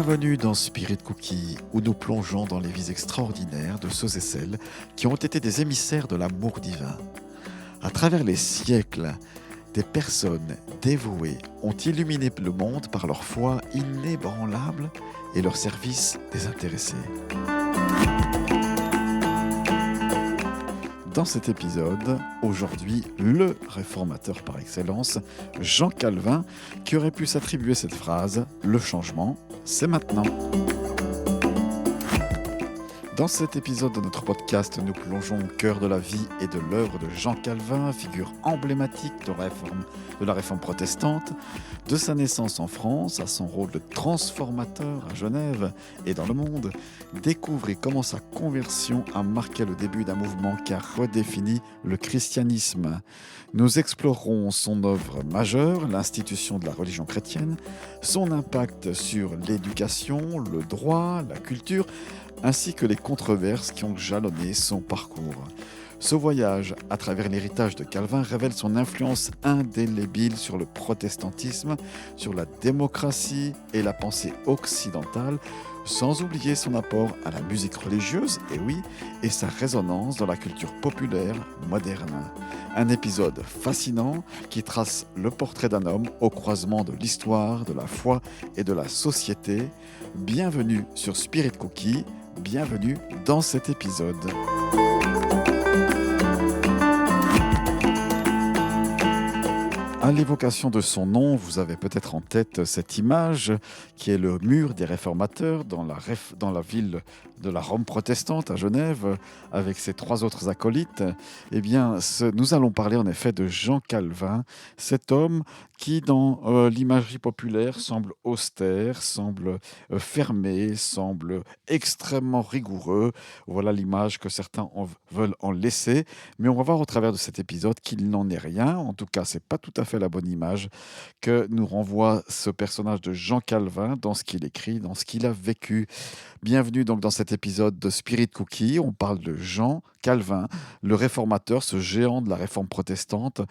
Bienvenue dans Spirit Cookie, où nous plongeons dans les vies extraordinaires de ceux et celles qui ont été des émissaires de l'amour divin. À travers les siècles, des personnes dévouées ont illuminé le monde par leur foi inébranlable et leur service désintéressé. Dans cet épisode, aujourd'hui, le réformateur par excellence, Jean Calvin, qui aurait pu s'attribuer cette phrase « Le changement, c'est maintenant ». Dans cet épisode de notre podcast, nous plongeons au cœur de la vie et de l'œuvre de Jean Calvin, figure emblématique de la réforme protestante, de sa naissance en France à son rôle de transformateur à Genève et dans le monde. Découvrez comment sa conversion a marqué le début d'un mouvement qui a redéfini le christianisme. Nous explorerons son œuvre majeure, l'institution de la religion chrétienne, son impact sur l'éducation, le droit, la culture, ainsi que les controverses qui ont jalonné son parcours. Ce voyage à travers l'héritage de Calvin révèle son influence indélébile sur le protestantisme, sur la démocratie et la pensée occidentale, sans oublier son apport à la musique religieuse, et sa résonance dans la culture populaire moderne. Un épisode fascinant qui trace le portrait d'un homme au croisement de l'histoire, de la foi et de la société. Bienvenue sur Spirit Cookie, bienvenue dans cet épisode. À l'évocation de son nom, vous avez peut-être en tête cette image qui est le mur des réformateurs dans la ville de la Rome protestante à Genève, avec ses trois autres acolytes. Eh bien, nous allons parler en effet de Jean Calvin, cet homme qui, dans l'imagerie populaire, semble austère, semble fermé, semble extrêmement rigoureux. Voilà l'image que certains veulent en laisser. Mais on va voir au travers de cet épisode qu'il n'en est rien. En tout cas, c'est pas tout à fait la bonne image que nous renvoie ce personnage de Jean Calvin dans ce qu'il écrit, dans ce qu'il a vécu. Bienvenue donc dans cet épisode de Spirit Cookie. On parle de Jean Calvin, le réformateur, ce géant de la réforme protestante,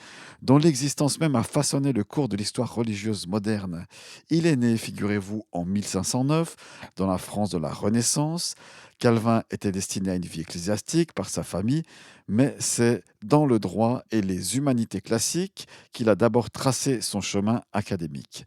dont l'existence même a façonné le cours de l'histoire religieuse moderne. Il est né, figurez-vous, en 1509, dans la France de la Renaissance. Calvin était destiné à une vie ecclésiastique par sa famille, mais c'est dans le droit et les humanités classiques qu'il a d'abord tracé son chemin académique.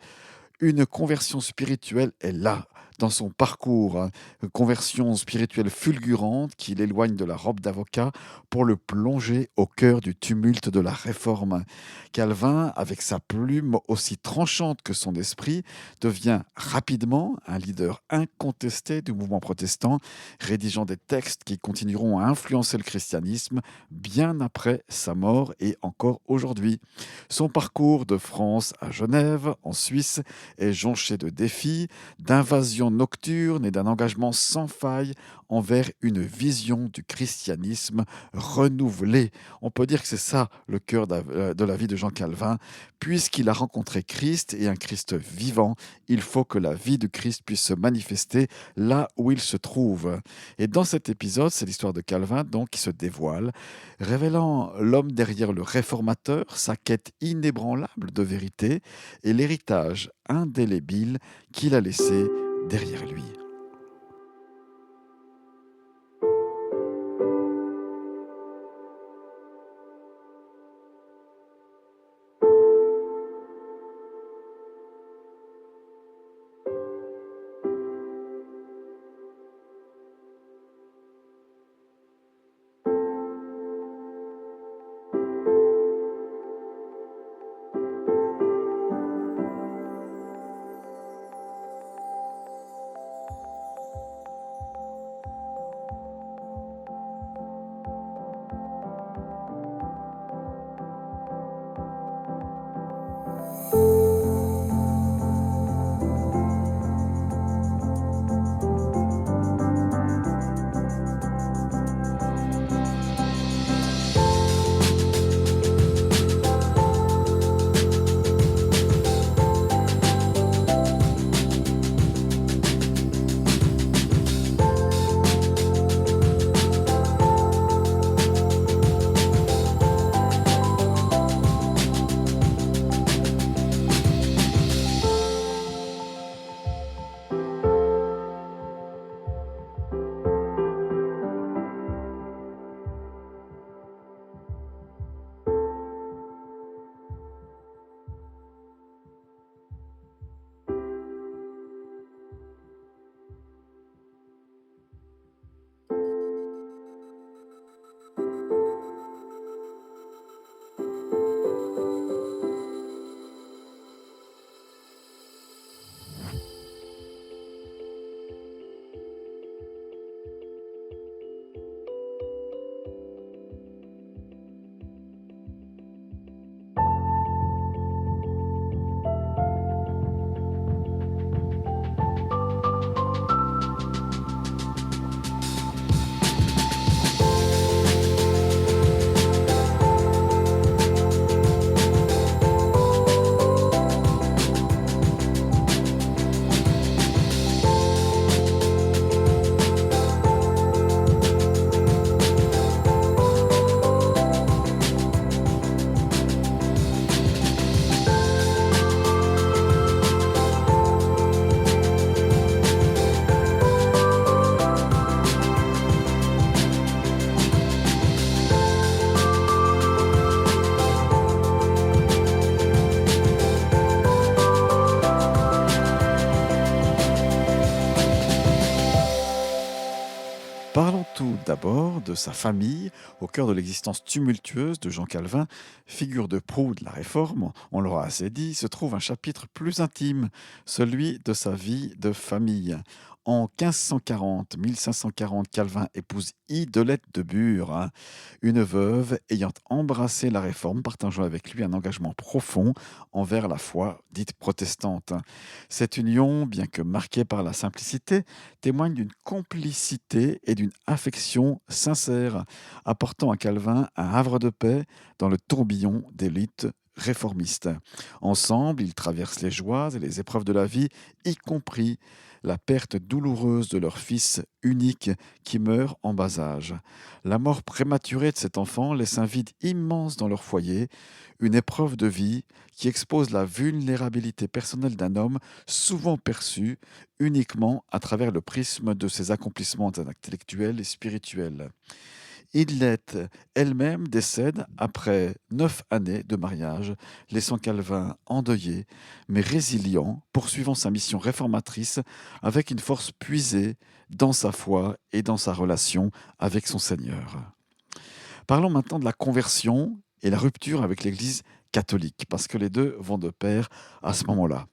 Une conversion spirituelle est là, dans son parcours, une conversion spirituelle fulgurante qui l'éloigne de la robe d'avocat pour le plonger au cœur du tumulte de la réforme. Calvin, avec sa plume aussi tranchante que son esprit, devient rapidement un leader incontesté du mouvement protestant, rédigeant des textes qui continueront à influencer le christianisme bien après sa mort et encore aujourd'hui. Son parcours de France à Genève, en Suisse, est jonché de défis, d'invasions nocturnes et d'un engagement sans faille envers une vision du christianisme renouvelée. On peut dire que c'est ça le cœur de la vie de Jean Calvin. Puisqu'il a rencontré Christ et un Christ vivant, il faut que la vie de Christ puisse se manifester là où il se trouve. Et dans cet épisode, c'est l'histoire de Calvin donc qui se dévoile, révélant l'homme derrière le réformateur, sa quête inébranlable de vérité et l'héritage indélébile qu'il a laissé derrière lui. de sa famille, au cœur de l'existence tumultueuse de Jean Calvin, figure de proue de la Réforme, on l'aura assez dit, se trouve un chapitre plus intime, celui de sa vie de famille. En 1540, Calvin épouse Idelette de Bure, une veuve ayant embrassé la Réforme, partageant avec lui un engagement profond envers la foi dite protestante. Cette union, bien que marquée par la simplicité, témoigne d'une complicité et d'une affection sincère, apportant à Calvin un havre de paix dans le tourbillon des luttes réformistes. Ensemble, ils traversent les joies et les épreuves de la vie, y compris la perte douloureuse de leur fils unique qui meurt en bas âge. La mort prématurée de cet enfant laisse un vide immense dans leur foyer, une épreuve de vie qui expose la vulnérabilité personnelle d'un homme souvent perçu uniquement à travers le prisme de ses accomplissements intellectuels et spirituels. Idlette elle-même décède après 9 années de mariage, laissant Calvin endeuillé, mais résilient, poursuivant sa mission réformatrice avec une force puisée dans sa foi et dans sa relation avec son Seigneur. Parlons maintenant de la conversion et la rupture avec l'Église catholique, parce que les deux vont de pair à ce moment-là.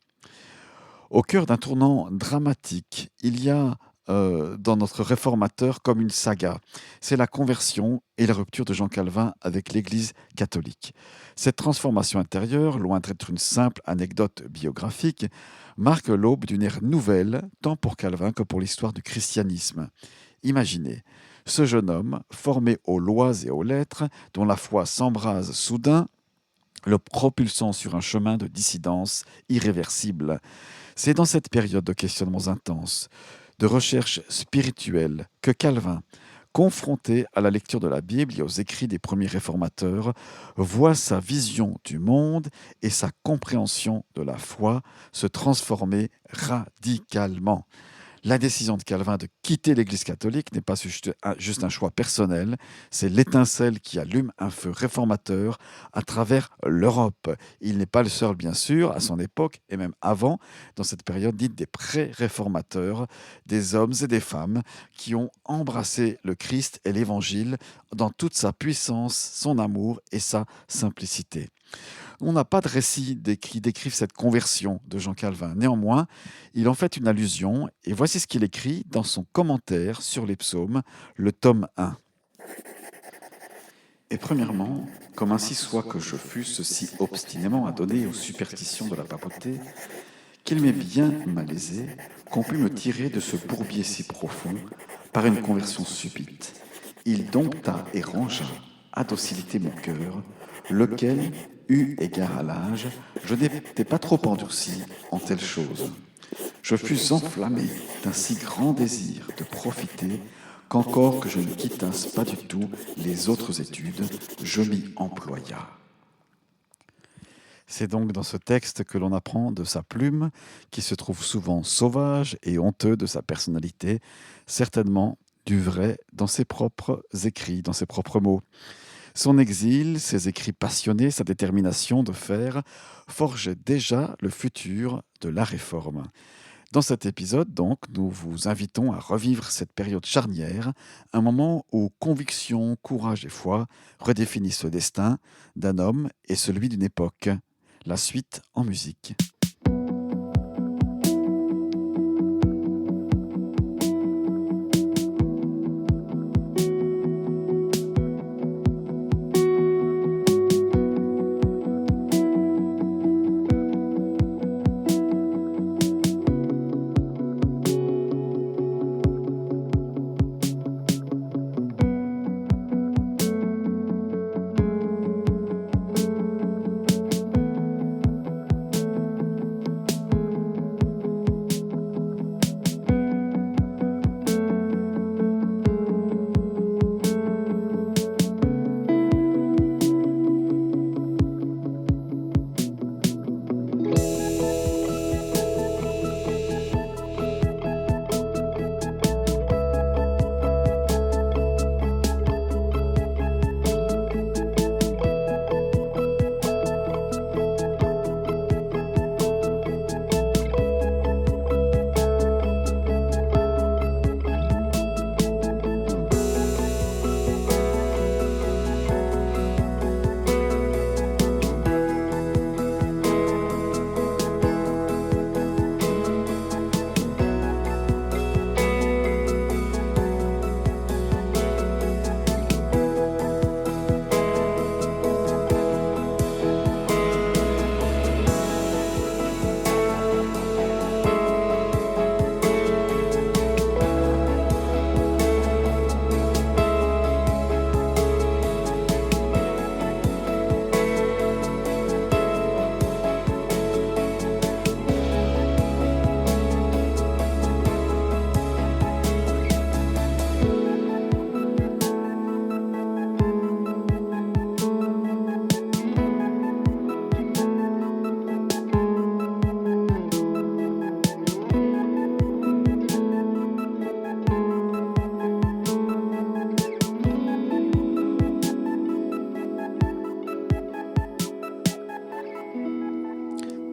Au cœur d'un tournant dramatique, il y a dans notre réformateur comme une saga. C'est la conversion et la rupture de Jean Calvin avec l'Église catholique. Cette transformation intérieure, loin d'être une simple anecdote biographique, marque l'aube d'une ère nouvelle, tant pour Calvin que pour l'histoire du christianisme. Imaginez, ce jeune homme, formé aux lois et aux lettres, dont la foi s'embrase soudain, le propulsant sur un chemin de dissidence irréversible. C'est dans cette période de questionnements intenses, de recherche spirituelle, que Calvin, confronté à la lecture de la Bible et aux écrits des premiers réformateurs, voit sa vision du monde et sa compréhension de la foi se transformer radicalement. La décision de Calvin de quitter l'Église catholique n'est pas juste un choix personnel, c'est l'étincelle qui allume un feu réformateur à travers l'Europe. Il n'est pas le seul, bien sûr, à son époque, et même avant, dans cette période dite des pré-réformateurs, des hommes et des femmes qui ont embrassé le Christ et l'Évangile dans toute sa puissance, son amour et sa simplicité. On n'a pas de récit qui décrive cette conversion de Jean Calvin. Néanmoins, il en fait une allusion, et voici ce qu'il écrit dans son commentaire sur les psaumes, le tome 1. Et premièrement, comme ainsi soit que je fusse si obstinément adonné aux superstitions de la papauté, qu'il m'est bien malaisé qu'on pût me tirer de ce bourbier si profond par une conversion subite. Il dompta et rangea à docilité mon cœur, lequel, eu égard à l'âge, je n'étais pas trop endurci en telle chose. Je fus enflammé d'un si grand désir de profiter qu'encore que je ne quittasse pas du tout les autres études, je m'y employa. C'est donc dans ce texte que l'on apprend de sa plume, qui se trouve souvent sauvage et honteux de sa personnalité, certainement du vrai dans ses propres écrits, dans ses propres mots. Son exil, ses écrits passionnés, sa détermination de faire, forgeaient déjà le futur de la Réforme. Dans cet épisode, donc, nous vous invitons à revivre cette période charnière, un moment où conviction, courage et foi redéfinissent le destin d'un homme et celui d'une époque. La suite en musique.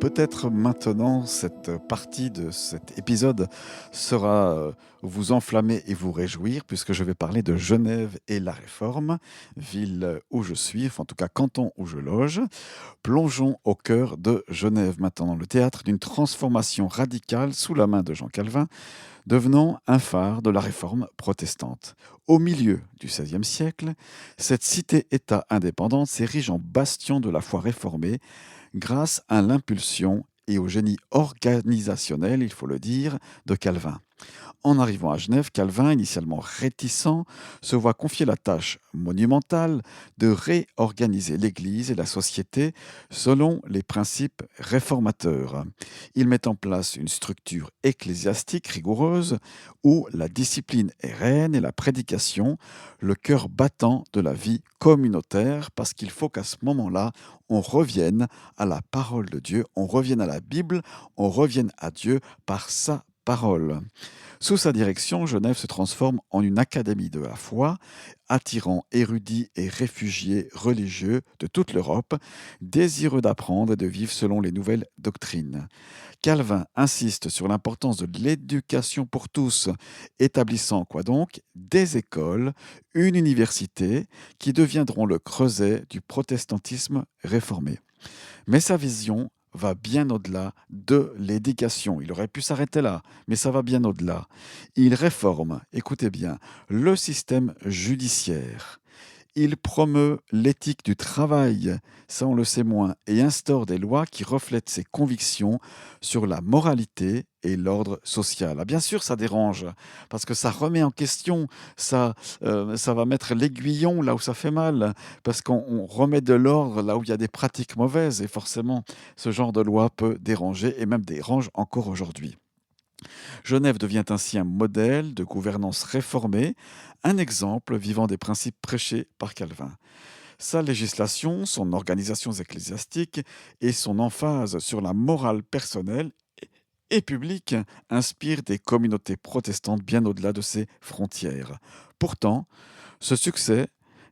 Peut-être maintenant, cette partie de cet épisode sera vous enflammer et vous réjouir, puisque je vais parler de Genève et la Réforme, ville où je suis, enfin en tout cas canton où je loge. Plongeons au cœur de Genève maintenant, le théâtre d'une transformation radicale sous la main de Jean Calvin, devenant un phare de la Réforme protestante. Au milieu du XVIe siècle, cette cité-État indépendante s'érige en bastion de la foi réformée grâce à l'impulsion et au génie organisationnel, il faut le dire, de Calvin. En arrivant à Genève, Calvin, initialement réticent, se voit confier la tâche monumentale de réorganiser l'Église et la société selon les principes réformateurs. Il met en place une structure ecclésiastique rigoureuse où la discipline est reine et la prédication le cœur battant de la vie communautaire, parce qu'il faut qu'à ce moment-là, on revienne à la parole de Dieu, on revienne à la Bible, on revienne à Dieu par sa parole. Sous sa direction, Genève se transforme en une académie de la foi, attirant érudits et réfugiés religieux de toute l'Europe, désireux d'apprendre et de vivre selon les nouvelles doctrines. Calvin insiste sur l'importance de l'éducation pour tous, établissant quoi donc des écoles, une université, qui deviendront le creuset du protestantisme réformé. Mais sa vision va bien au-delà de l'éducation. Il aurait pu s'arrêter là, mais ça va bien au-delà. Il réforme, écoutez bien, le système judiciaire. Il promeut l'éthique du travail, ça on le sait moins, et instaure des lois qui reflètent ses convictions sur la moralité et l'ordre social. Ah, bien sûr, ça dérange, parce que ça remet en question, ça va mettre l'aiguillon là où ça fait mal, parce qu'on remet de l'ordre là où il y a des pratiques mauvaises, et forcément, ce genre de loi peut déranger, et même dérange encore aujourd'hui. Genève devient ainsi un modèle de gouvernance réformée, un exemple vivant des principes prêchés par Calvin. Sa législation, son organisation ecclésiastique et son emphase sur la morale personnelle et publique inspirent des communautés protestantes bien au-delà de ses frontières. Pourtant, ce succès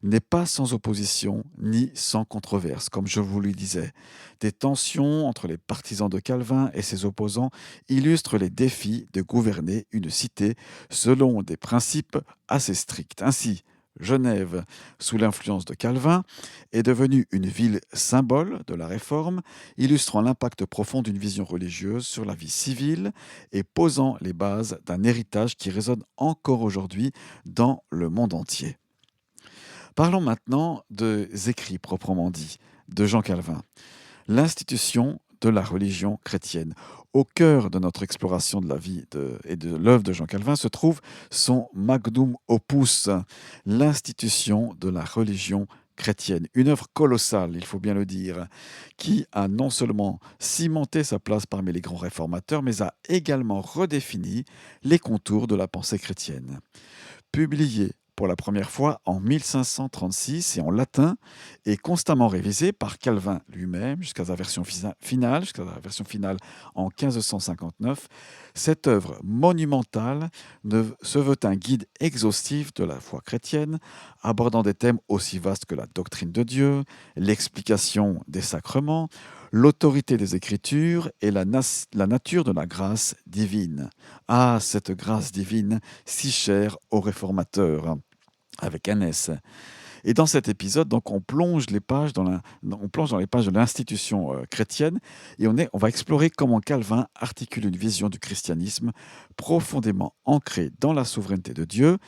n'est pas sans opposition ni sans controverse, comme je vous le disais. Des tensions entre les partisans de Calvin et ses opposants illustrent les défis de gouverner une cité selon des principes assez stricts. Ainsi, Genève, sous l'influence de Calvin, est devenue une ville symbole de la Réforme, illustrant l'impact profond d'une vision religieuse sur la vie civile et posant les bases d'un héritage qui résonne encore aujourd'hui dans le monde entier. Parlons maintenant des écrits proprement dits de Jean Calvin, l'institution de la religion chrétienne. Au cœur de notre exploration de la vie et de l'œuvre de Jean Calvin se trouve son magnum opus, l'institution de la religion chrétienne. Une œuvre colossale, il faut bien le dire, qui a non seulement cimenté sa place parmi les grands réformateurs, mais a également redéfini les contours de la pensée chrétienne. Publié pour la première fois en 1536 et en latin, et constamment révisé par Calvin lui-même jusqu'à sa version finale en 1559, cette œuvre monumentale se veut un guide exhaustif de la foi chrétienne, abordant des thèmes aussi vastes que la doctrine de Dieu, l'explication des sacrements, l'autorité des Écritures et la nature de la grâce divine. Ah, cette grâce divine si chère aux réformateurs, avec un S. Et dans cet épisode, donc, on plonge dans les pages de l'institution chrétienne et on va explorer comment Calvin articule une vision du christianisme profondément ancrée dans la souveraineté de Dieu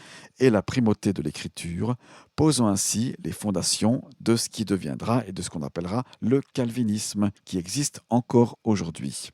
et la primauté de l'Écriture, posant ainsi les fondations de ce qui deviendra et de ce qu'on appellera le calvinisme, qui existe encore aujourd'hui.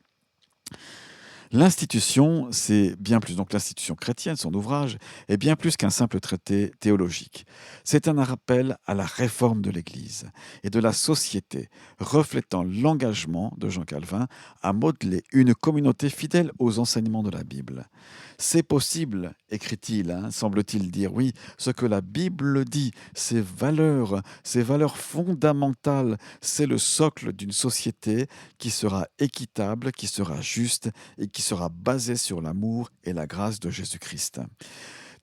L'institution, c'est bien plus, donc l'institution chrétienne, son ouvrage, est bien plus qu'un simple traité théologique. C'est un rappel à la réforme de l'Église et de la société, reflétant l'engagement de Jean Calvin à modeler une communauté fidèle aux enseignements de la Bible. C'est possible, écrit-il, semble-t-il dire, oui, ce que la Bible dit, ces valeurs fondamentales, c'est le socle d'une société qui sera équitable, qui sera juste et qui sera basée sur l'amour et la grâce de Jésus-Christ.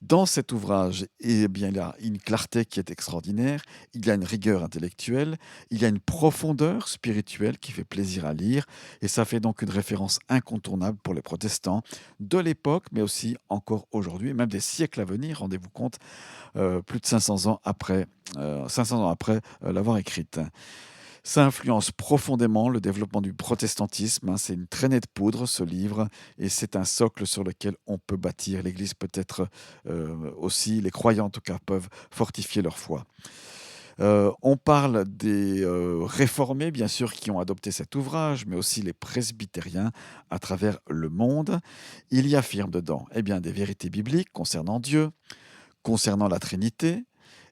Dans cet ouvrage, eh bien, il y a une clarté qui est extraordinaire, il y a une rigueur intellectuelle, il y a une profondeur spirituelle qui fait plaisir à lire, et ça fait donc une référence incontournable pour les protestants de l'époque, mais aussi encore aujourd'hui, et même des siècles à venir, rendez-vous compte, plus de 500 ans après l'avoir écrite. Ça influence profondément le développement du protestantisme, hein. C'est une traînée de poudre, ce livre, et c'est un socle sur lequel on peut bâtir. L'Église peut être aussi, les croyants en tout cas, peuvent fortifier leur foi. On parle des réformés, bien sûr, qui ont adopté cet ouvrage, mais aussi les presbytériens à travers le monde. Il y affirme dedans eh bien, des vérités bibliques concernant Dieu, concernant la Trinité.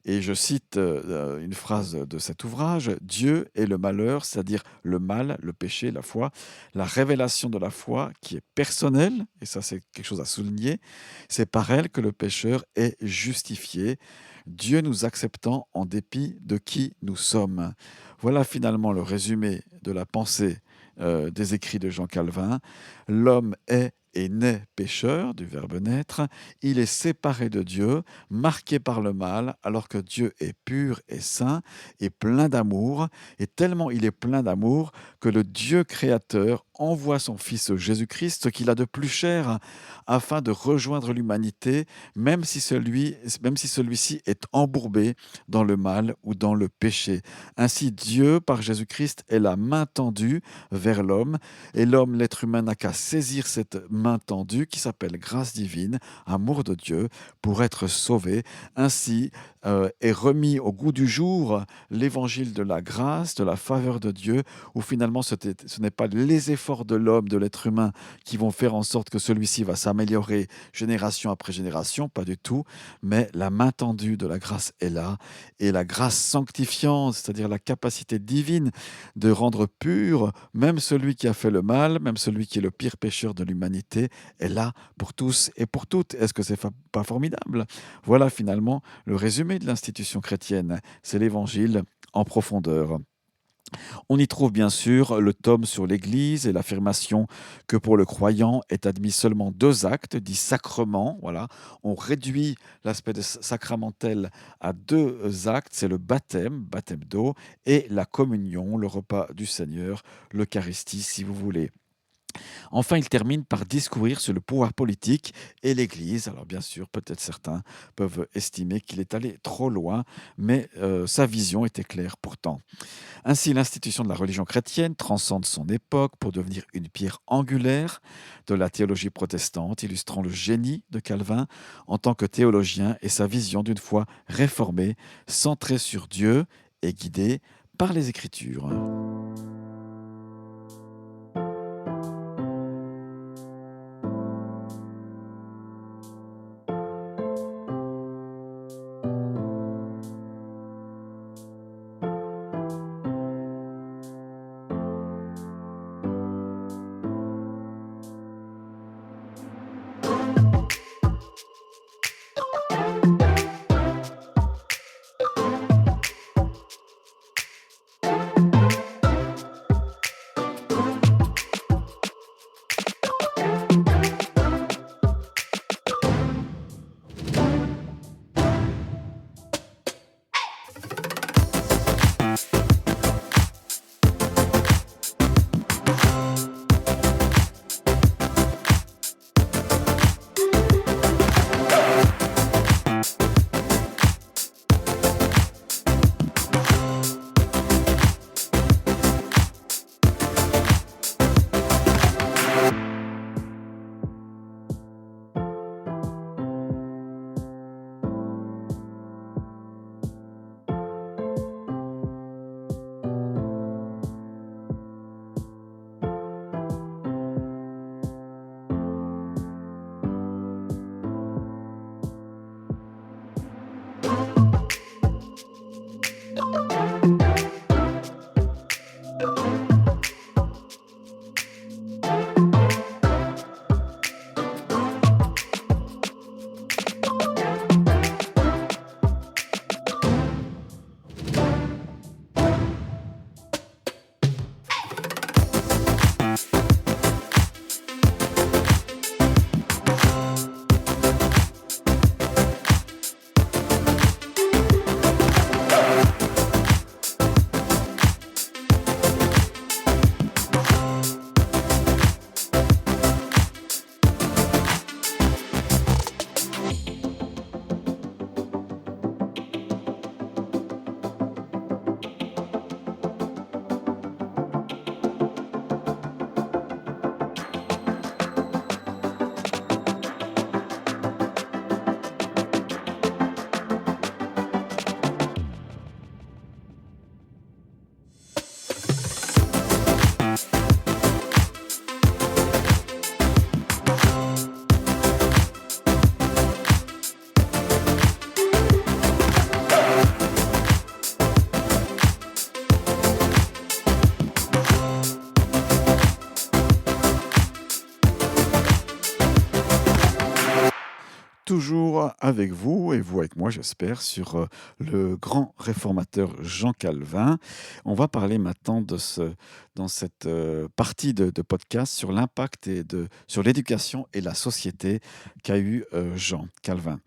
Et je cite une phrase de cet ouvrage: Dieu est le malheur, c'est-à-dire le mal, le péché, la foi, la révélation de la foi qui est personnelle, et ça c'est quelque chose à souligner, c'est par elle que le pécheur est justifié, Dieu nous acceptant en dépit de qui nous sommes. Voilà finalement le résumé de la pensée des écrits de Jean Calvin. L'homme est né pécheur, du verbe naître, il est séparé de Dieu, marqué par le mal, alors que Dieu est pur et saint et plein d'amour, et tellement il est plein d'amour que le Dieu créateur envoie son Fils Jésus-Christ, ce qu'il a de plus cher, afin de rejoindre l'humanité, même si celui-ci est embourbé dans le mal ou dans le péché. Ainsi, Dieu, par Jésus-Christ, est la main tendue vers l'homme, et l'homme, l'être humain, n'a qu'à saisir cette main tendue qui s'appelle grâce divine, amour de Dieu, pour être sauvé. Ainsi est remis au goût du jour l'évangile de la grâce, de la faveur de Dieu, où finalement ce n'est pas les efforts de l'homme, de l'être humain, qui vont faire en sorte que celui-ci va s'améliorer génération après génération, pas du tout, mais la main tendue de la grâce est là, et la grâce sanctifiante, c'est-à-dire la capacité divine de rendre pur même celui qui a fait le mal, même celui qui est le pire pécheur de l'humanité, est là pour tous et pour toutes. Est-ce que c'est pas formidable? Voilà finalement le résumé de l'institution chrétienne. C'est l'évangile en profondeur. On y trouve bien sûr le tome sur l'Église et l'affirmation que pour le croyant est admis seulement 2 actes, dits sacrements. Voilà. On réduit l'aspect sacramentel à 2 actes, c'est le baptême d'eau, et la communion, le repas du Seigneur, l'Eucharistie si vous voulez. Enfin, il termine par discourir sur le pouvoir politique et l'Église. Alors bien sûr, peut-être certains peuvent estimer qu'il est allé trop loin, mais sa vision était claire pourtant. Ainsi, l'institution de la religion chrétienne transcende son époque pour devenir une pierre angulaire de la théologie protestante, illustrant le génie de Calvin en tant que théologien et sa vision d'une foi réformée, centrée sur Dieu et guidée par les Écritures. toujours avec vous et vous avec moi, j'espère, sur le grand réformateur Jean Calvin. On va parler maintenant dans cette partie de podcast sur l'impact sur l'éducation et la société qu'a eu Jean Calvin.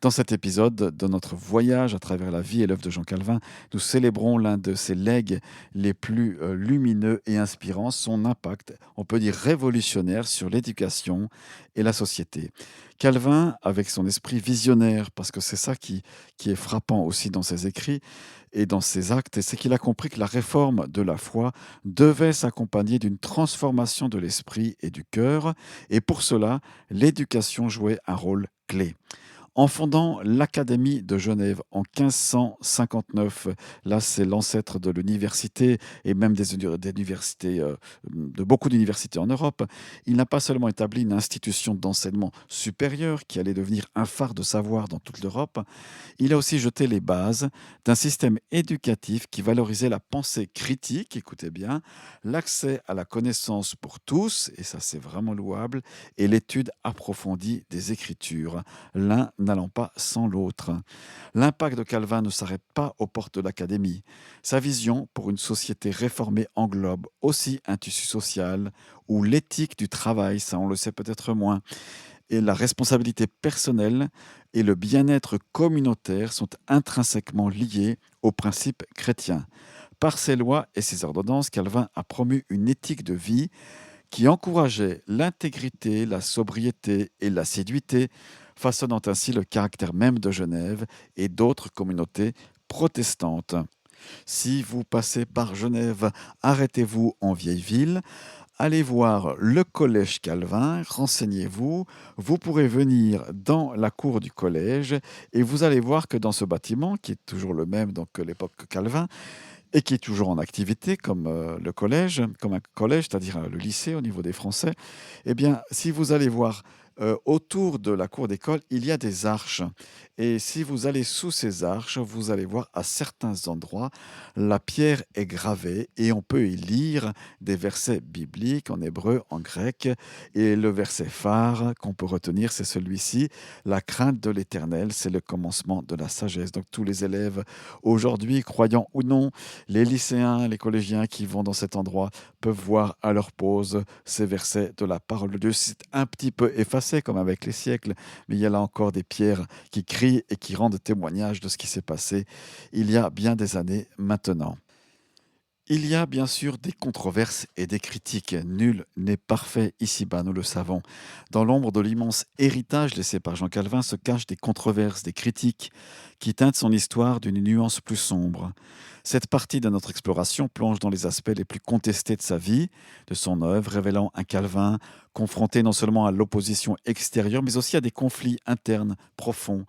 Dans cet épisode de notre voyage à travers la vie et l'œuvre de Jean Calvin, nous célébrons l'un de ses legs les plus lumineux et inspirants, son impact, on peut dire révolutionnaire, sur l'éducation et la société. Calvin, avec son esprit visionnaire, parce que c'est ça qui est frappant aussi dans ses écrits et dans ses actes, c'est qu'il a compris que la réforme de la foi devait s'accompagner d'une transformation de l'esprit et du cœur, et pour cela, l'éducation jouait un rôle clé. En fondant l'Académie de Genève en 1559, là c'est l'ancêtre de l'université et même des universités, de beaucoup d'universités en Europe, il n'a pas seulement établi une institution d'enseignement supérieur qui allait devenir un phare de savoir dans toute l'Europe, il a aussi jeté les bases d'un système éducatif qui valorisait la pensée critique, écoutez bien, l'accès à la connaissance pour tous, et ça c'est vraiment louable, et l'étude approfondie des Écritures, l'un n'allant pas sans l'autre. L'impact de Calvin ne s'arrête pas aux portes de l'Académie. Sa vision pour une société réformée englobe aussi un tissu social où l'éthique du travail, ça on le sait peut-être moins, et la responsabilité personnelle et le bien-être communautaire sont intrinsèquement liés aux principes chrétiens. Par ses lois et ses ordonnances, Calvin a promu une éthique de vie qui encourageait l'intégrité, la sobriété et l'assiduité, façonnant ainsi le caractère même de Genève et d'autres communautés protestantes. Si vous passez par Genève, arrêtez-vous en vieille ville. Allez voir le collège Calvin, renseignez-vous, vous pourrez venir dans la cour du collège et vous allez voir que dans ce bâtiment, qui est toujours le même donc, que l'époque Calvin, et qui est toujours en activité comme le collège, comme un collège, c'est-à-dire le lycée au niveau des Français, eh bien, si vous allez voir autour de la cour d'école, il y a des arches. Et si vous allez sous ces arches, vous allez voir à certains endroits, la pierre est gravée et on peut y lire des versets bibliques en hébreu, en grec. Et le verset phare qu'on peut retenir, c'est celui-ci: la crainte de l'Éternel, c'est le commencement de la sagesse. Donc tous les élèves aujourd'hui, croyants ou non, les lycéens, les collégiens qui vont dans cet endroit peuvent voir à leur pause ces versets de la parole de Dieu. C'est un petit peu effacé comme avec les siècles, mais il y a là encore des pierres qui crient et qui rendent témoignage de ce qui s'est passé il y a bien des années maintenant. Il y a bien sûr des controverses et des critiques. Nul n'est parfait ici-bas, nous le savons. Dans l'ombre de l'immense héritage laissé par Jean Calvin se cachent des controverses, des critiques qui teintent son histoire d'une nuance plus sombre. Cette partie de notre exploration plonge dans les aspects les plus contestés de sa vie, de son œuvre, révélant un Calvin confronté non seulement à l'opposition extérieure, mais aussi à des conflits internes profonds.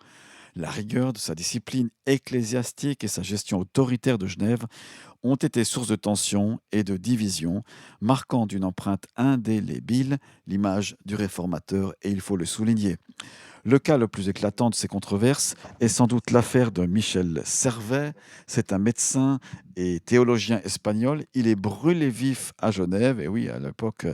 La rigueur de sa discipline ecclésiastique et sa gestion autoritaire de Genève ont été source de tensions et de divisions, marquant d'une empreinte indélébile l'image du réformateur, et il faut le souligner. Le cas le plus éclatant de ces controverses est sans doute l'affaire de Michel Servet. C'est un médecin et théologien espagnol. Il est brûlé vif à Genève. Et oui, à l'époque,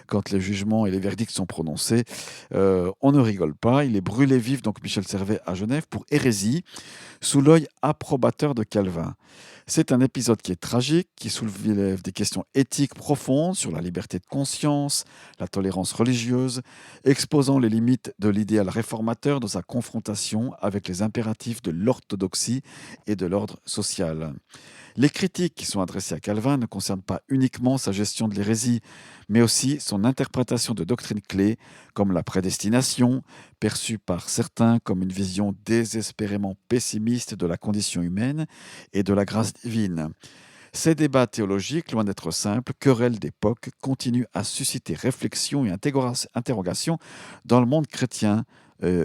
quand les jugements et les verdicts sont prononcés, on ne rigole pas. Il est brûlé vif, donc Michel Servet, à Genève pour hérésie, sous l'œil approbateur de Calvin. C'est un épisode qui est tragique, qui soulève des questions éthiques profondes sur la liberté de conscience, la tolérance religieuse, exposant les limites de l'idéal réformateur dans sa confrontation avec les impératifs de l'orthodoxie et de l'ordre social. Les critiques qui sont adressées à Calvin ne concernent pas uniquement sa gestion de l'hérésie, mais aussi son interprétation de doctrines clés comme la prédestination, perçue par certains comme une vision désespérément pessimiste de la condition humaine et de la grâce divine. Ces débats théologiques, loin d'être simples, querelles d'époque, continuent à susciter réflexion et interrogation dans le monde chrétien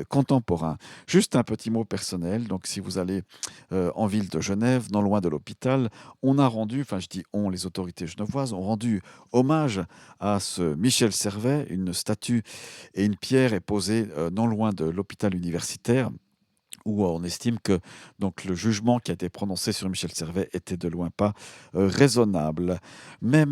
contemporain. Juste un petit mot personnel, donc si vous allez en ville de Genève, non loin de l'hôpital, on a rendu, enfin je dis on, les autorités genevoises ont rendu hommage à ce Michel Servet. Une statue et une pierre est posée non loin de l'hôpital universitaire où on estime que donc le jugement qui a été prononcé sur Michel Servet était de loin pas raisonnable. Mais,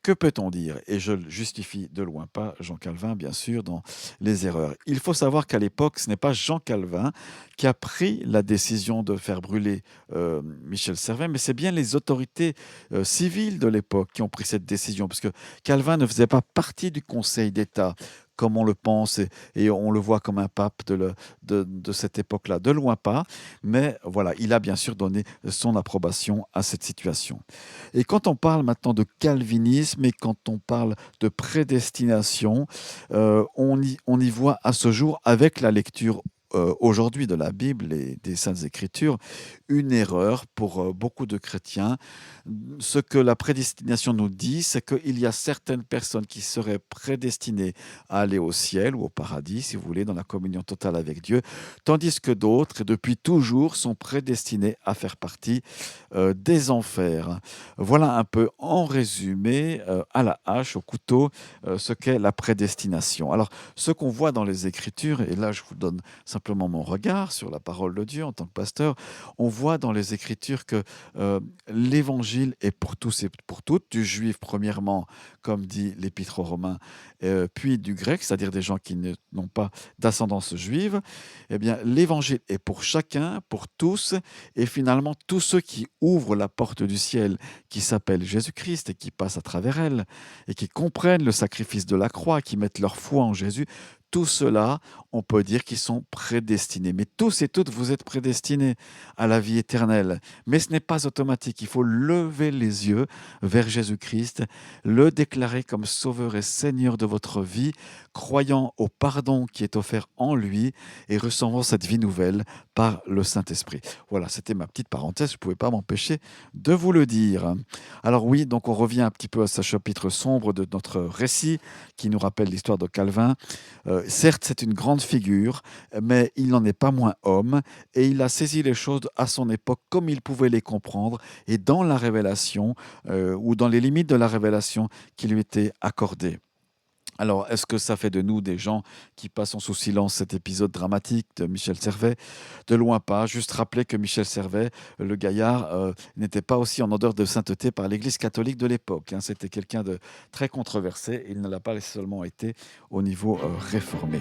que peut-on dire? Et je le justifie de loin pas Jean Calvin, bien sûr, dans les erreurs. Il faut savoir qu'à l'époque, ce n'est pas Jean Calvin qui a pris la décision de faire brûler Michel Servet, mais c'est bien les autorités civiles de l'époque qui ont pris cette décision, parce que Calvin ne faisait pas partie du Conseil d'État comme on le pense et on le voit comme un pape de cette époque-là, de loin pas, mais voilà, il a bien sûr donné son approbation à cette situation. Et quand on parle maintenant de calvinisme et quand on parle de prédestination, on y voit à ce jour, avec la lecture aujourd'hui de la Bible et des Saintes Écritures, une erreur pour beaucoup de chrétiens. Ce que la prédestination nous dit, c'est qu'il y a certaines personnes qui seraient prédestinées à aller au ciel ou au paradis, si vous voulez, dans la communion totale avec Dieu, tandis que d'autres, depuis toujours, sont prédestinés à faire partie des enfers. Voilà un peu en résumé, à la hache, au couteau, ce qu'est la prédestination. Alors, ce qu'on voit dans les Écritures, et là je vous donne simplement mon regard sur la parole de Dieu en tant que pasteur, on voit dans les Écritures que l'Évangile est pour tous et pour toutes, du juif premièrement, comme dit l'Épître aux Romains, puis du grec, c'est-à-dire des gens qui n'ont pas d'ascendance juive. Eh bien, l'Évangile est pour chacun, pour tous, et finalement tous ceux qui ouvrent la porte du ciel, qui s'appelle Jésus-Christ et qui passent à travers elle, et qui comprennent le sacrifice de la croix, qui mettent leur foi en Jésus, tout cela, on peut dire qu'ils sont prédestinés. Mais tous et toutes, vous êtes prédestinés à la vie éternelle. Mais ce n'est pas automatique. Il faut lever les yeux vers Jésus-Christ, le déclarer comme Sauveur et Seigneur de votre vie, croyant au pardon qui est offert en lui et recevant cette vie nouvelle par le Saint-Esprit. Voilà, c'était ma petite parenthèse. Je ne pouvais pas m'empêcher de vous le dire. Alors oui, donc on revient un petit peu à ce chapitre sombre de notre récit qui nous rappelle l'histoire de Calvin. Certes, c'est une grande figure, mais il n'en est pas moins homme, et il a saisi les choses à son époque comme il pouvait les comprendre, et dans la révélation, ou dans les limites de la révélation qui lui était accordée. Alors, est-ce que ça fait de nous des gens qui passons sous silence cet épisode dramatique de Michel Servet? De loin pas. Juste rappeler que Michel Servet, le gaillard, n'était pas aussi en odeur de sainteté par l'Église catholique de l'époque, hein. C'était quelqu'un de très controversé. Il ne l'a pas seulement été au niveau réformé.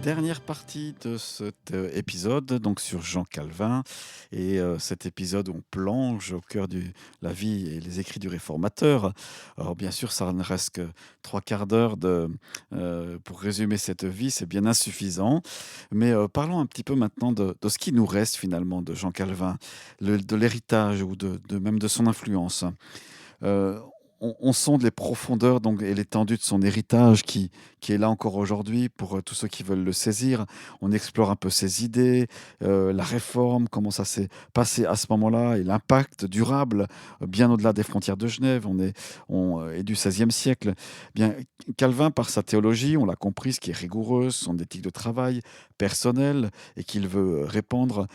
dernière partie de cet épisode, donc sur Jean Calvin, et cet épisode où on plonge au cœur de la vie et les écrits du réformateur. Alors bien sûr, ça ne reste que trois quarts d'heure pour résumer cette vie, c'est bien insuffisant. Mais parlons un petit peu maintenant de ce qui nous reste finalement de Jean Calvin, de l'héritage ou même de son influence. Heu, on sonde les profondeurs donc et l'étendue de son héritage qui est là encore aujourd'hui pour, tous ceux qui veulent le saisir. On explore un peu ses idées, la réforme, comment ça s'est passé à ce moment-là et l'impact durable, bien au-delà des frontières de Genève. Et du XVIe siècle. Bien, Calvin, par sa théologie, on l'a compris, ce qui est rigoureuse, son éthique de travail personnelle et qu'il veut, répandre,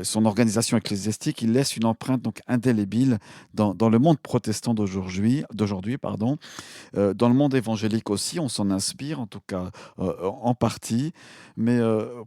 son organisation ecclésiastique, il laisse une empreinte donc indélébile dans le monde protestant d'aujourd'hui, pardon. Dans le monde évangélique aussi, on s'en inspire, en tout cas en partie. Mais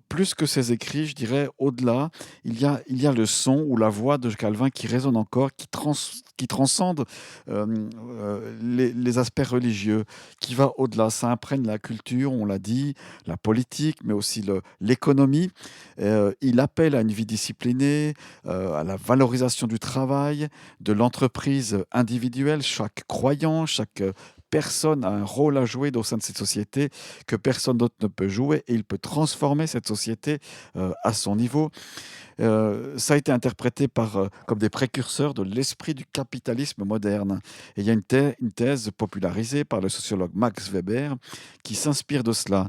plus que ses écrits, je dirais, au-delà, il y a le son ou la voix de Calvin qui résonne encore, qui transcende les aspects religieux, qui va au-delà. Ça imprègne la culture, on l'a dit, la politique, mais aussi l'économie. Il appelle à une vie disciplinée, à la valorisation du travail, de l'entreprise individuelle. Chaque croyant, chaque personne a un rôle à jouer au sein de cette société que personne d'autre ne peut jouer et il peut transformer cette société à son niveau. Ça a été interprété comme des précurseurs de l'esprit du capitalisme moderne. Et il y a une thèse popularisée par le sociologue Max Weber qui s'inspire de cela.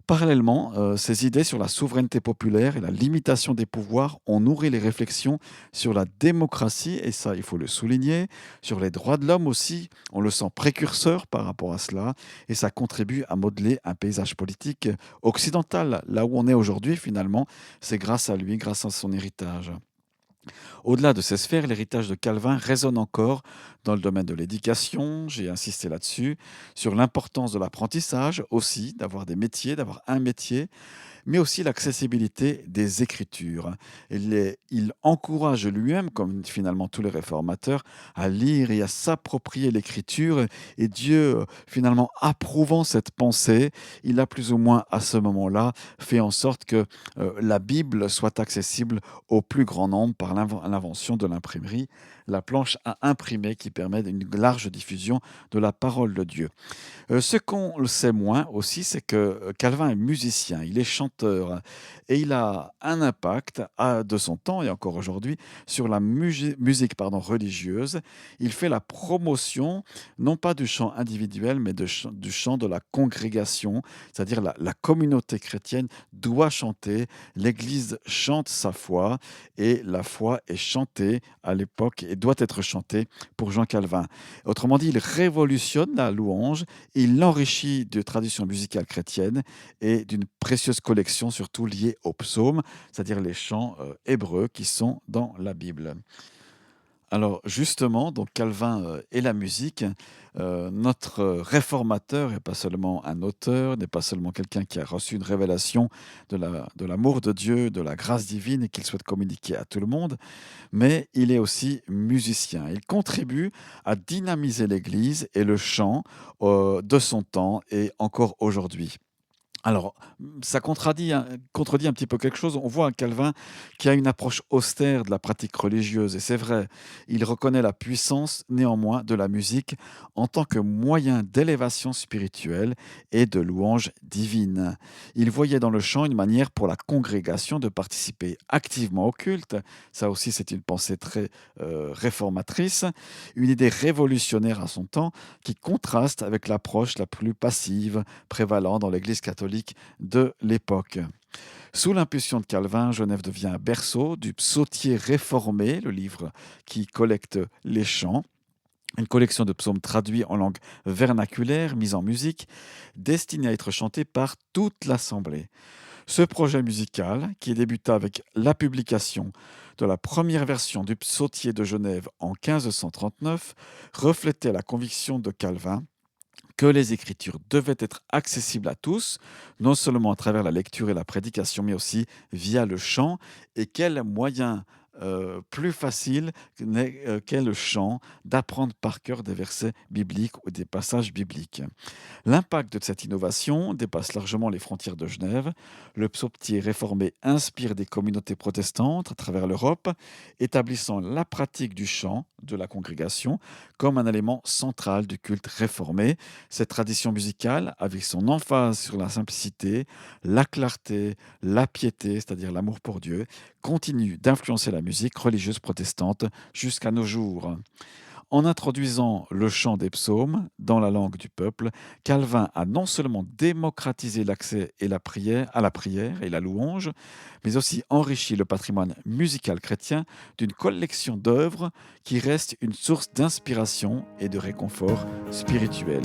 Parallèlement, ces idées sur la souveraineté populaire et la limitation des pouvoirs ont nourri les réflexions sur la démocratie, et ça, il faut le souligner, sur les droits de l'homme aussi. On le sent précurseur par rapport à cela, et ça contribue à modeler un paysage politique occidental. Là où on est aujourd'hui, finalement, c'est grâce à lui, grâce à son héritage. Au-delà de ces sphères, l'héritage de Calvin résonne encore dans le domaine de l'éducation, j'ai insisté là-dessus, sur l'importance de l'apprentissage aussi, d'avoir des métiers, d'avoir un métier, mais aussi l'accessibilité des Écritures. Il encourage lui-même, comme finalement tous les réformateurs, à lire et à s'approprier l'Écriture. Et Dieu, finalement, approuvant cette pensée, il a plus ou moins à ce moment-là fait en sorte que la Bible soit accessible au plus grand nombre par l'invention de l'imprimerie, la planche à imprimer qui permet une large diffusion de la parole de Dieu. Ce qu'on le sait moins aussi, c'est que Calvin est musicien, il est chanteur et il a un impact de son temps et encore aujourd'hui sur la musique religieuse. Il fait la promotion non pas du chant individuel mais du chant de la congrégation, c'est-à-dire la communauté chrétienne doit chanter, l'Église chante sa foi et la foi est chantée à l'époque et doit être chantée pour Jean Calvin. Autrement dit, il révolutionne la louange, il l'enrichit de traditions musicales chrétiennes et d'une précieuse collection, surtout liée aux psaumes, c'est-à-dire les chants hébreux qui sont dans la Bible. Alors justement, donc Calvin et la musique, notre réformateur n'est pas seulement un auteur, n'est pas seulement quelqu'un qui a reçu une révélation de l'amour de Dieu, de la grâce divine et qu'il souhaite communiquer à tout le monde, mais il est aussi musicien. Il contribue à dynamiser l'Église et le chant de son temps et encore aujourd'hui. Alors, ça contredit un petit peu quelque chose. On voit un Calvin qui a une approche austère de la pratique religieuse, et c'est vrai, il reconnaît la puissance néanmoins de la musique en tant que moyen d'élévation spirituelle et de louange divine. Il voyait dans le chant une manière pour la congrégation de participer activement au culte. Ça aussi, c'est une pensée très réformatrice, une idée révolutionnaire à son temps qui contraste avec l'approche la plus passive prévalant dans l'Église catholique de l'époque. Sous l'impulsion de Calvin, Genève devient un berceau du psautier réformé, le livre qui collecte les chants. Une collection de psaumes traduits en langue vernaculaire, mis en musique, destinée à être chantée par toute l'assemblée. Ce projet musical, qui débuta avec la publication de la première version du psautier de Genève en 1539, reflétait la conviction de Calvin que les Écritures devaient être accessibles à tous, non seulement à travers la lecture et la prédication, mais aussi via le chant. Et quel moyen plus facile qu'est le chant d'apprendre par cœur des versets bibliques ou des passages bibliques. L'impact de cette innovation dépasse largement les frontières de Genève. Le psautier réformé inspire des communautés protestantes à travers l'Europe, établissant la pratique du chant de la congrégation comme un élément central du culte réformé. Cette tradition musicale, avec son emphase sur la simplicité, la clarté, la piété, c'est-à-dire l'amour pour Dieu, continue d'influencer la musique religieuse protestante jusqu'à nos jours. En introduisant le chant des psaumes dans la langue du peuple, Calvin a non seulement démocratisé l'accès à la prière et la louange, mais aussi enrichi le patrimoine musical chrétien d'une collection d'œuvres qui reste une source d'inspiration et de réconfort spirituel.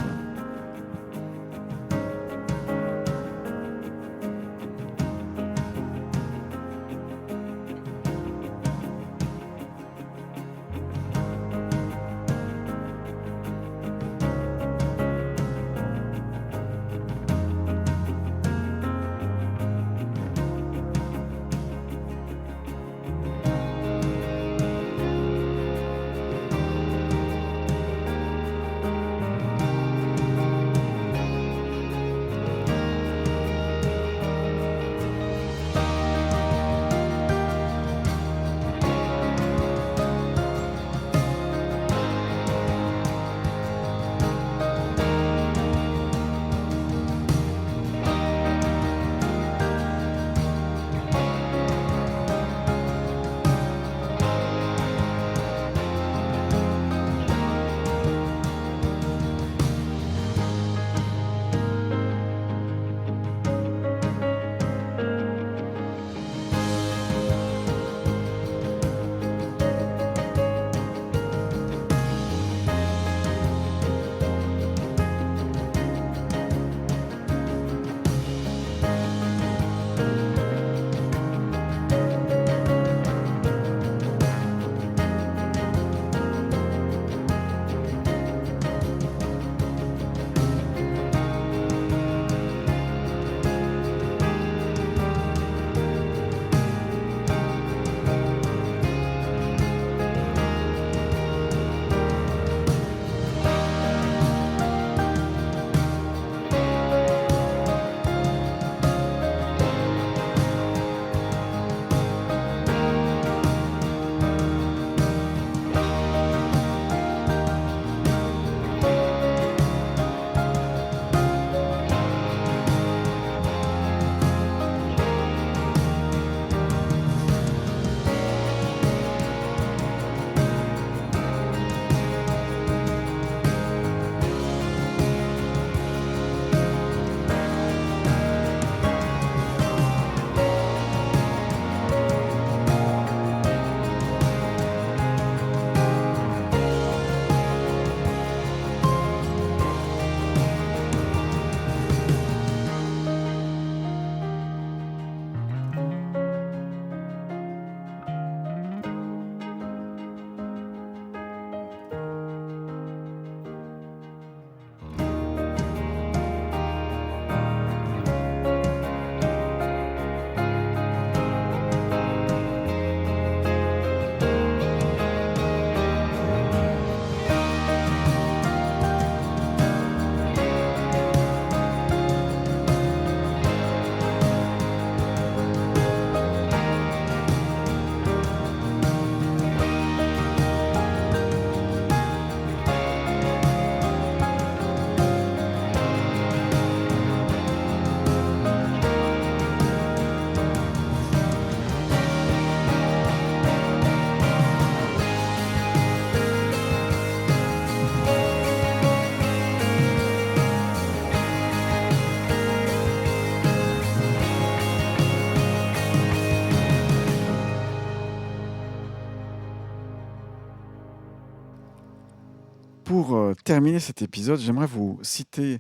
Pour terminer cet épisode, j'aimerais vous citer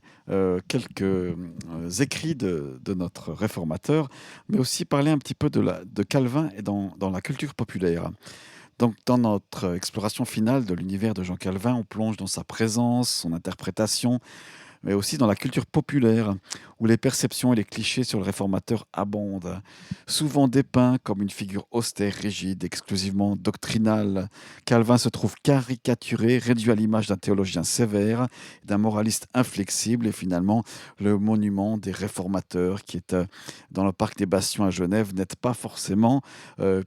quelques écrits de notre réformateur, mais aussi parler un petit peu de Calvin et dans la culture populaire. Donc, dans notre exploration finale de l'univers de Jean Calvin, on plonge dans sa présence, son interprétation, mais aussi dans la culture populaire. où les perceptions et les clichés sur le réformateur abondent. Souvent dépeint comme une figure austère, rigide, exclusivement doctrinale, Calvin se trouve caricaturé, réduit à l'image d'un théologien sévère, d'un moraliste inflexible et finalement le monument des réformateurs qui est dans le parc des Bastions à Genève n'est pas forcément,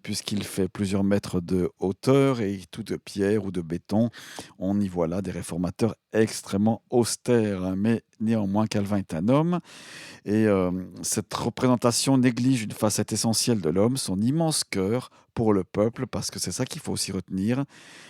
puisqu'il fait plusieurs mètres de hauteur et tout de pierre ou de béton. On y voit là des réformateurs extrêmement austères, hein, mais néanmoins Calvin est un homme et cette représentation néglige une facette essentielle de l'homme, son immense cœur pour le peuple, parce que c'est ça qu'il faut aussi retenir.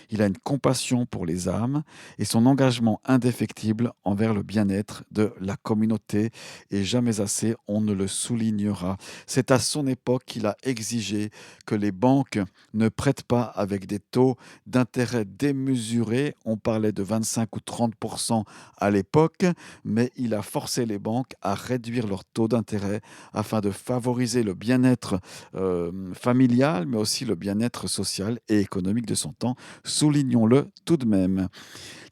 Il a une compassion pour les âmes et son engagement indéfectible envers le bien-être de la communauté. Et jamais assez, on ne le soulignera. C'est à son époque qu'il a exigé que les banques ne prêtent pas avec des taux d'intérêt démesurés. On parlait de 25 ou 30% à l'époque, mais il a forcé les banques à réduire leur taux d'intérêt afin de favoriser le bien-être familial, mais aussi le bien-être social et économique de son temps. Soulignons-le tout de même.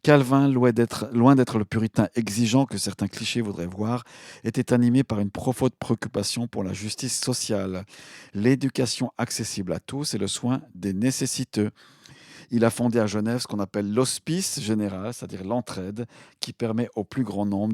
Calvin, loin d'être le puritain exigeant que certains clichés voudraient voir, était animé par une profonde préoccupation pour la justice sociale, l'éducation accessible à tous et le soin des nécessiteux. Il a fondé à Genève ce qu'on appelle l'hospice général, c'est-à-dire l'entraide, qui permet au plus grand nombre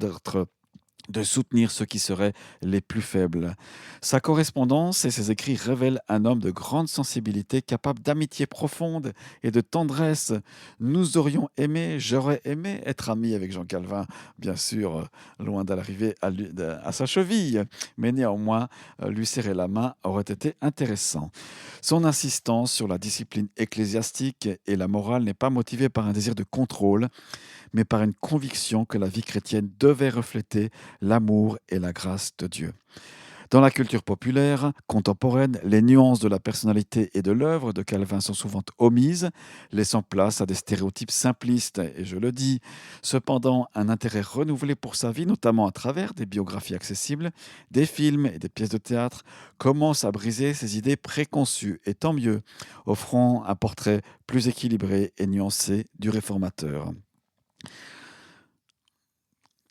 de soutenir ceux qui seraient les plus faibles. Sa correspondance et ses écrits révèlent un homme de grande sensibilité, capable d'amitié profonde et de tendresse. Nous aurions aimé, j'aurais aimé être ami avec Jean Calvin, bien sûr, loin d'arriver à sa cheville, mais néanmoins, lui serrer la main aurait été intéressant. Son insistance sur la discipline ecclésiastique et la morale n'est pas motivée par un désir de contrôle, mais par une conviction que la vie chrétienne devait refléter l'amour et la grâce de Dieu. Dans la culture populaire contemporaine, les nuances de la personnalité et de l'œuvre de Calvin sont souvent omises, laissant place à des stéréotypes simplistes. Et je le dis, cependant, un intérêt renouvelé pour sa vie, notamment à travers des biographies accessibles, des films et des pièces de théâtre, commence à briser ces idées préconçues. Et tant mieux, offrant un portrait plus équilibré et nuancé du réformateur.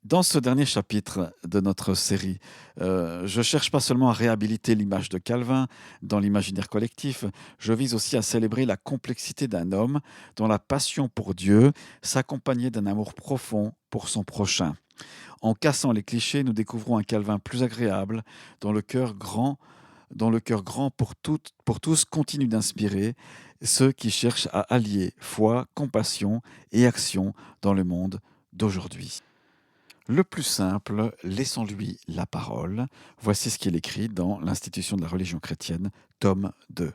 Dans ce dernier chapitre de notre série, je cherche pas seulement à réhabiliter l'image de Calvin dans l'imaginaire collectif, je vise aussi à célébrer la complexité d'un homme dont la passion pour Dieu s'accompagnait d'un amour profond pour son prochain. En cassant les clichés, nous découvrons un Calvin plus agréable, dont le cœur grand pour tous continue d'inspirer ceux qui cherchent à allier foi, compassion et action dans le monde d'aujourd'hui. Le plus simple, laissons-lui la parole. Voici ce qu'il écrit dans l'Institution de la religion chrétienne, tome 2.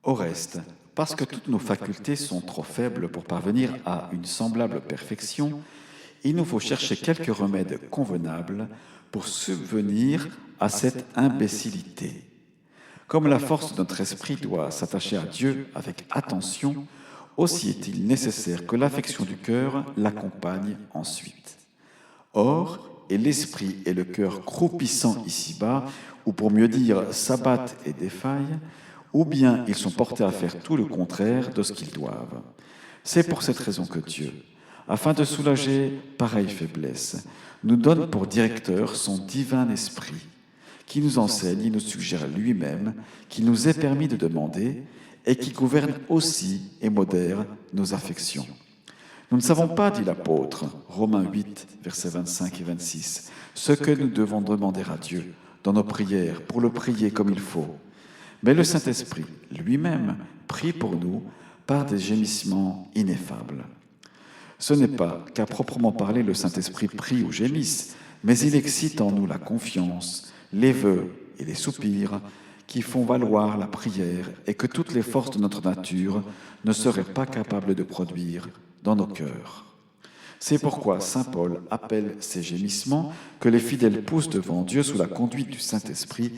Au reste, parce que toutes nos facultés sont trop faibles pour parvenir à une semblable perfection, il nous faut chercher quelques remèdes convenables pour subvenir à cette imbécilité. Comme la force de notre esprit doit s'attacher à Dieu avec attention, aussi est-il nécessaire que l'affection du cœur l'accompagne ensuite. Or, et l'esprit et le cœur croupissant ici-bas, ou pour mieux dire s'abattent et défaillent, ou bien ils sont portés à faire tout le contraire de ce qu'ils doivent. C'est pour cette raison que Dieu, afin de soulager pareille faiblesse, nous donne pour directeur son divin esprit, qui nous enseigne et nous suggère lui-même, qu'il nous est permis de demander, et qui gouverne aussi et modère nos affections. Nous ne savons pas, dit l'apôtre, Romains 8, versets 25 et 26, ce que nous devons demander à Dieu dans nos prières pour le prier comme il faut. Mais le Saint-Esprit lui-même prie pour nous par des gémissements ineffables. Ce n'est pas qu'à proprement parler le Saint-Esprit prie ou gémisse, mais il excite en nous la confiance, les vœux et les soupirs qui font valoir la prière et que toutes les forces de notre nature ne seraient pas capables de produire dans nos cœurs. C'est pourquoi saint Paul appelle ces gémissements que les fidèles poussent devant Dieu sous la conduite du Saint-Esprit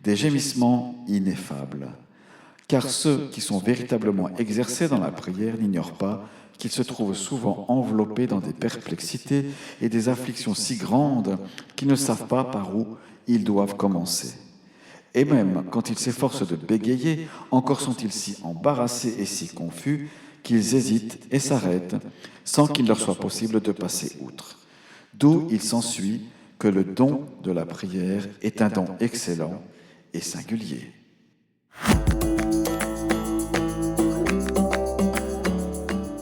des gémissements ineffables. Car ceux qui sont véritablement exercés dans la prière n'ignorent pas qu'ils se trouvent souvent enveloppés dans des perplexités et des afflictions si grandes qu'ils ne savent pas par où ils doivent commencer. Et même quand ils s'efforcent de bégayer, encore sont-ils si embarrassés et si confus qu'ils hésitent et s'arrêtent sans qu'il leur soit possible de passer outre. D'où il s'ensuit que le don de la prière est un don excellent et singulier.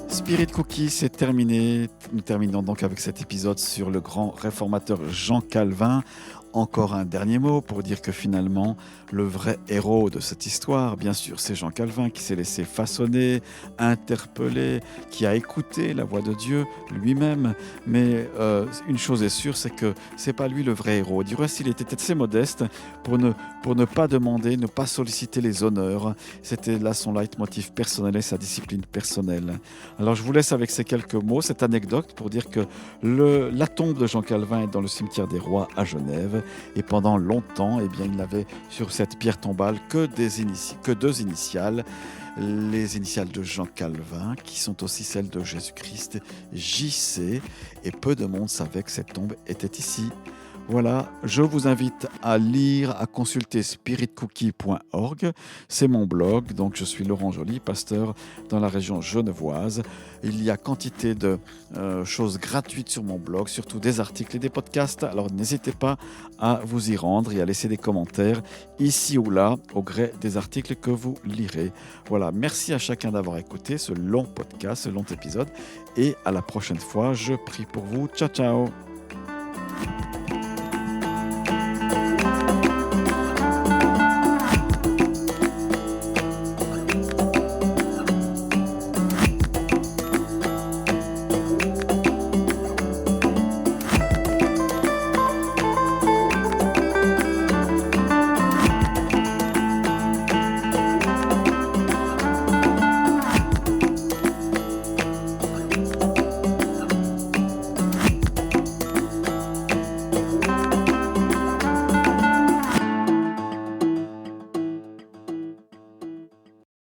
Spirit Cookie, c'est terminé. Nous terminons donc avec cet épisode sur le grand réformateur Jean Calvin. Encore un dernier mot pour dire que finalement, le vrai héros de cette histoire, bien sûr, c'est Jean Calvin qui s'est laissé façonner, interpeller, qui a écouté la voix de Dieu lui-même. Mais une chose est sûre, c'est que c'est pas lui le vrai héros. Du reste, il était assez modeste pour ne pas demander, ne pas solliciter les honneurs. C'était là son leitmotiv personnel et sa discipline personnelle. Alors je vous laisse avec ces quelques mots, cette anecdote pour dire que la tombe de Jean Calvin est dans le cimetière des Rois à Genève. Et pendant longtemps, eh bien, il n'avait sur cette pierre tombale que deux initiales, les initiales de Jean Calvin, qui sont aussi celles de Jésus-Christ, JC, et peu de monde savait que cette tombe était ici. Voilà, je vous invite à lire, à consulter spiritcookie.org. C'est mon blog, donc je suis Laurent Joly, pasteur dans la région genevoise. Il y a quantité de choses gratuites sur mon blog, surtout des articles et des podcasts. Alors n'hésitez pas à vous y rendre et à laisser des commentaires ici ou là, au gré des articles que vous lirez. Voilà, merci à chacun d'avoir écouté ce long podcast, ce long épisode. Et à la prochaine fois, je prie pour vous. Ciao, ciao!